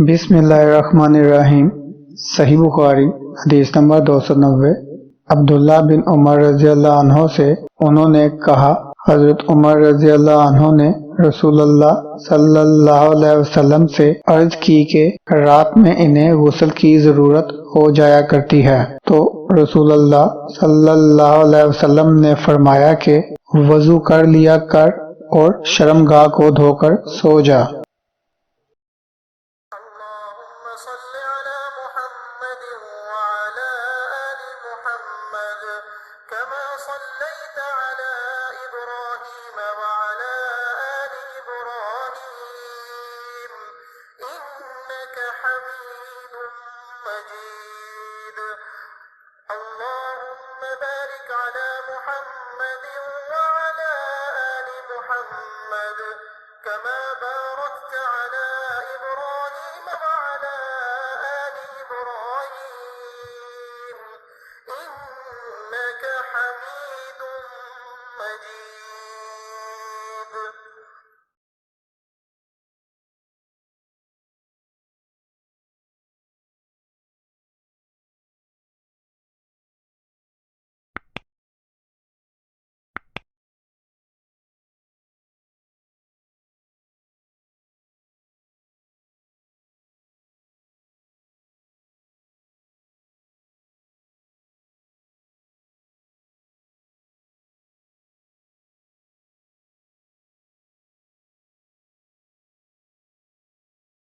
बिस्मिल्लाहिर्रहमानिर्रहीम। सही बुखारी हदीस नंबर 290। अब्दुल्ला बिन उमर रज़ियल्लाहु अन्हु से उन्होंने कहा, हजरत उमर रज़ियल्लाहु अन्हु ने रसूलुल्लाह सल्लल्लाहु अलैहि वसल्लम से अर्ज की कि रात में इन्हें गुस्ल की जरूरत हो जाया करती है, तो रसूलुल्लाह सल्लल्लाहु अलैहि वसल्लम ने फरमाया कि वजू कर लिया कर और शर्मगाह को धोकर सो जा। अल्लाहुम्मा सल्लि अला मुहम्मद व अला आलि मुहम्मद कमा सल्लैता अला इब्राहीम व अला आलि इब्राहीम इन्नका हमीदुम मजीद। अल्लाहुम्मा बारिक अला मुहम्मद व अला आलि मुहम्मद कमा बारकता अला इब्राहीम व अला आलि इब्राहीम इन्नका हमीदुम मजीद।